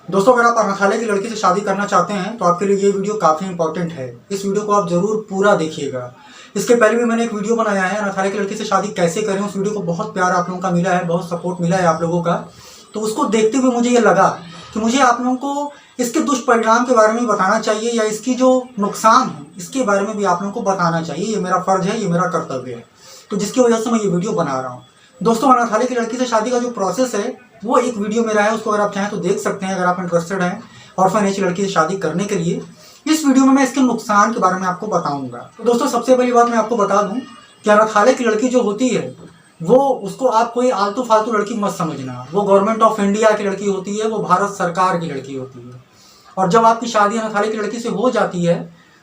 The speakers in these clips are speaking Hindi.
दोस्तों, अगर आप अनाथालय की लड़की से शादी करना चाहते हैं तो आपके लिए ये वीडियो काफ़ी इंपॉर्टेंट है। इस वीडियो को आप ज़रूर पूरा देखिएगा। इसके पहले भी मैंने एक वीडियो बनाया है अनाथालय की लड़की से शादी कैसे करें। उस वीडियो को बहुत प्यार आप लोगों का मिला है, बहुत सपोर्ट मिला है आप लोगों का। तो उसको देखते हुए मुझे ये लगा कि मुझे आप लोगों को इसके दुष्परिणाम के बारे में बताना चाहिए, या इसकी जो नुकसान है इसके बारे में भी आप लोगों को बताना चाहिए। ये मेरा फ़र्ज़ है, ये मेरा कर्तव्य है, तो जिसकी वजह से मैं ये वीडियो बना रहा हूँ। दोस्तों, अनाथालय की लड़की से शादी का जो प्रोसेस है वो एक वीडियो मेरा है, उसको अगर आप चाहें तो देख सकते हैं, अगर आप इंटरेस्टेड हैं ऑर्फन एज लड़की से शादी करने के लिए। इस वीडियो में मैं इसके नुकसान के बारे में आपको बताऊंगा। तो दोस्तों, सबसे पहली बात मैं आपको बता दूं कि अनाथालय की लड़की जो होती है वो उसको आप कोई आलतू फालतू लड़की मत समझना। वो गवर्नमेंट ऑफ इंडिया की लड़की होती है, वो भारत सरकार की लड़की होती है। और जब आपकी शादी अनाथालय की लड़की से हो जाती है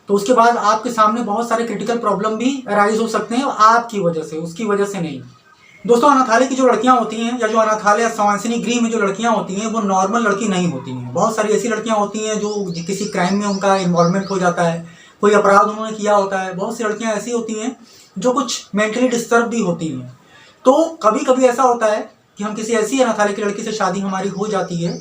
तो उसके बाद आपके सामने बहुत सारे क्रिटिकल प्रॉब्लम भी अराइज हो सकते हैं, आपकी वजह से, उसकी वजह से नहीं। दोस्तों, अनाथालय की जो लड़कियां होती हैं, या जो अनाथालय सवांसिनी गृह में जो लड़कियां होती हैं, वो नॉर्मल लड़की नहीं होती हैं। बहुत सारी ऐसी लड़कियां होती हैं जो किसी क्राइम में उनका इन्वॉल्वमेंट हो जाता है, कोई अपराध उन्होंने किया होता है। बहुत सी लड़कियां ऐसी होती हैं जो कुछ मेंटली डिस्टर्ब भी होती हैं। तो कभी कभी ऐसा होता है कि हम किसी ऐसी अनाथालय की लड़की से शादी हमारी हो जाती है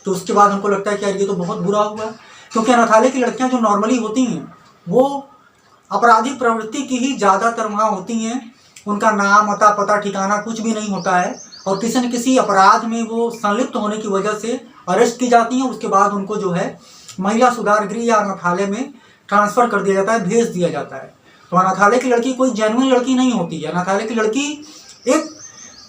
तो उसके बाद हमको लगता है कि यार ये तो बहुत बुरा हुआ, क्योंकि अनाथालय की लड़कियां जो नॉर्मली होती हैं वो आपराधिक प्रवृत्ति की ही ज़्यादातर वहाँ होती हैं। उनका नाम, अता, पता, ठिकाना कुछ भी नहीं होता है, और किसी न किसी अपराध में वो संलिप्त होने की वजह से अरेस्ट की जाती हैं। उसके बाद उनको जो है महिला सुधार गृह या अनाथालय में ट्रांसफ़र कर दिया जाता है, भेज दिया जाता है। तो अनाथालय की लड़की कोई जेन्युइन लड़की नहीं होती है। अनाथालय की लड़की एक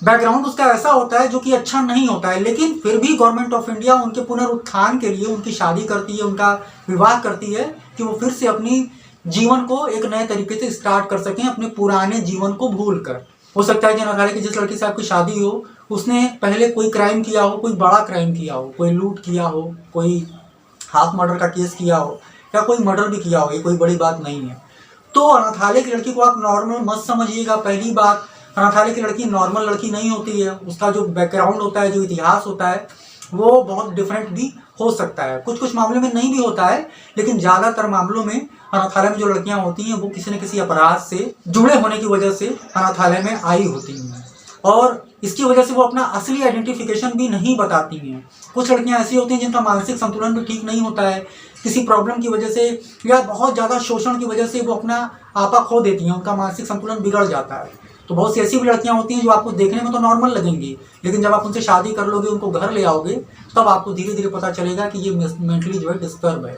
बैकग्राउंड उसका ऐसा होता है जो कि अच्छा नहीं होता है, लेकिन फिर भी गवर्नमेंट ऑफ इंडिया उनके पुनरुत्थान के लिए उनकी शादी करती है, उनका विवाह करती है कि वो फिर से अपनी जीवन को एक नए तरीके से स्टार्ट कर सकें, अपने पुराने जीवन को भूल कर। हो सकता है कि अनाथालय की जिस लड़की से आपकी शादी हो उसने पहले कोई क्राइम किया हो, कोई बड़ा क्राइम किया हो, कोई लूट किया हो, कोई हाफ मर्डर का केस किया हो, या कोई मर्डर भी किया हो। ये कोई बड़ी बात नहीं है। तो अनाथालय की लड़की को आप नॉर्मल मत समझिएगा। पहली बात, अनाथालय की लड़की नॉर्मल लड़की नहीं होती है। उसका जो बैकग्राउंड होता है, जो इतिहास होता है, वो बहुत डिफरेंट भी हो सकता है। कुछ कुछ मामलों में नहीं भी होता है, लेकिन ज़्यादातर मामलों में अनाथालय में जो लड़कियां होती हैं वो किसी न किसी अपराध से जुड़े होने की वजह से अनाथालय में आई होती हैं, और इसकी वजह से वो अपना असली आइडेंटिफिकेशन भी नहीं बताती हैं। कुछ लड़कियां ऐसी होती हैं जिनका मानसिक संतुलन भी ठीक नहीं होता है, किसी प्रॉब्लम की वजह से या बहुत ज़्यादा शोषण की वजह से वो अपना आपा खो देती हैं, उनका मानसिक संतुलन बिगड़ जाता है। तो बहुत सी ऐसी भी लड़कियां होती हैं जो आपको देखने में तो नॉर्मल लगेंगी, लेकिन जब आप उनसे शादी कर लोगे, उनको घर ले आओगे, तब आपको धीरे धीरे पता चलेगा कि ये मेंटली जो है डिस्टर्ब है,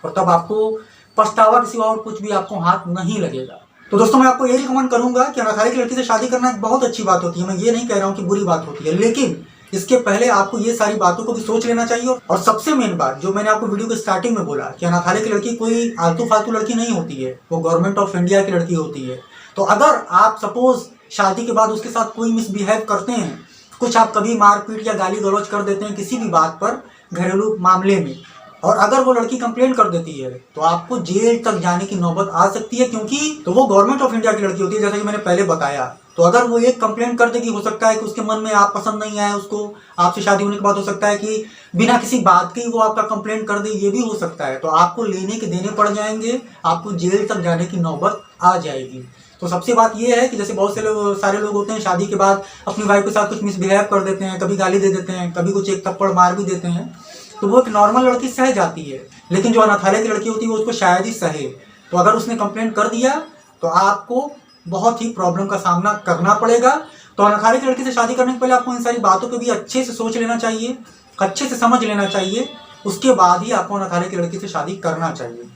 और तब आपको पछतावा के सिवा और कुछ भी आपको हाथ नहीं लगेगा। तो दोस्तों, मैं आपको ये रिकमेंड करूंगा कि अनाथालय की लड़की से शादी करना एक बहुत अच्छी बात होती है। मैं ये नहीं कह रहा हूँ कि बुरी बात होती है, लेकिन इसके पहले आपको ये सारी बातों को भी सोच लेना चाहिए। और सबसे मेन बात जो मैंने आपको वीडियो के स्टार्टिंग में बोला कि अनाथालय की लड़की कोई आलतू फालतू लड़की नहीं होती है, वो गवर्नमेंट ऑफ इंडिया की लड़की होती है। तो अगर आप सपोज शादी के बाद उसके साथ कोई मिसबिहेव करते हैं, कुछ आप कभी मारपीट या गाली गलौज कर देते हैं किसी भी बात पर, घरेलू मामले में, और अगर वो लड़की कंप्लेन कर देती है तो आपको जेल तक जाने की नौबत आ सकती है, क्योंकि तो वो गवर्नमेंट ऑफ इंडिया की लड़की होती है, जैसा कि मैंने पहले बताया। तो अगर वो एक कंप्लेन कर देगी, हो सकता है कि उसके मन में आप पसंद नहीं आए उसको, आपसे शादी होने के बाद हो सकता है कि बिना किसी बात के वो आपका कंप्लेन कर दे, ये भी हो सकता है। तो आपको लेने के देने पड़ जाएंगे, आपको जेल तक जाने की नौबत आ जाएगी। तो सबसे बात ये है कि जैसे बहुत से सारे लोग होते हैं शादी के बाद अपनी वाइफ के साथ कुछ मिसबिहेव कर देते हैं, कभी गाली दे देते हैं, कभी कुछ एक थप्पड़ मार भी देते हैं, तो वो एक नॉर्मल लड़की सह जाती है। लेकिन जो अनाथालय की लड़की होती है वो उसको शायद ही सहे। तो अगर उसने कंप्लेंट कर दिया तो आपको बहुत ही प्रॉब्लम का सामना करना पड़ेगा। तो अनाथालय की लड़की से शादी करने के पहले आपको इन सारी बातों को भी अच्छे से सोच लेना चाहिए, अच्छे से समझ लेना चाहिए। उसके बाद ही आपको अनाथालय की लड़की से शादी करना चाहिए।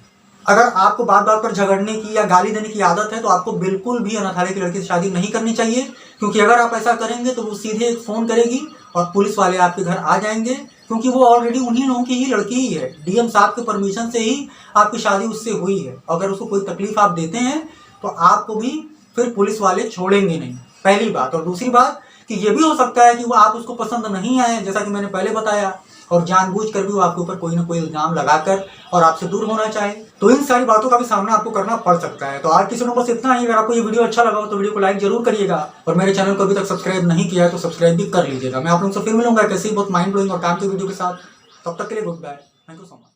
अगर आपको बात बात पर झगड़ने की या गाली देने की आदत है तो आपको बिल्कुल भी अनाथालय की लड़की से शादी नहीं करनी चाहिए, क्योंकि अगर आप ऐसा करेंगे तो वो सीधे फ़ोन करेगी और पुलिस वाले आपके घर आ जाएंगे, क्योंकि वो ऑलरेडी उन्हीं लोगों की ही लड़की ही है। डीएम साहब के परमिशन से ही आपकी शादी उससे हुई है। अगर उसको कोई तकलीफ आप देते हैं तो आपको भी फिर पुलिस वाले छोड़ेंगे नहीं, पहली बात। और दूसरी बात कि ये भी हो सकता है कि वो आप उसको पसंद नहीं आए, जैसा कि मैंने पहले बताया, और जानबूझकर भी वो आपके ऊपर कोई ना कोई इल्जाम लगाकर और आपसे दूर होना चाहे। तो इन सारी बातों का भी सामना आपको करना पड़ सकता है। तो आज की सुनो बस इतना ही। अगर आपको ये वीडियो अच्छा लगा हो तो वीडियो को लाइक जरूर करिएगा, और मेरे चैनल को अभी तक सब्सक्राइब नहीं किया है तो सब्सक्राइब भी कर लीजिएगा। मैं आप लोगों से फिर मिलूंगा कैसे बहुत माइंड ब्लोइंग और काम की वीडियो के साथ। तब तक के लिए good bye, thank you so much.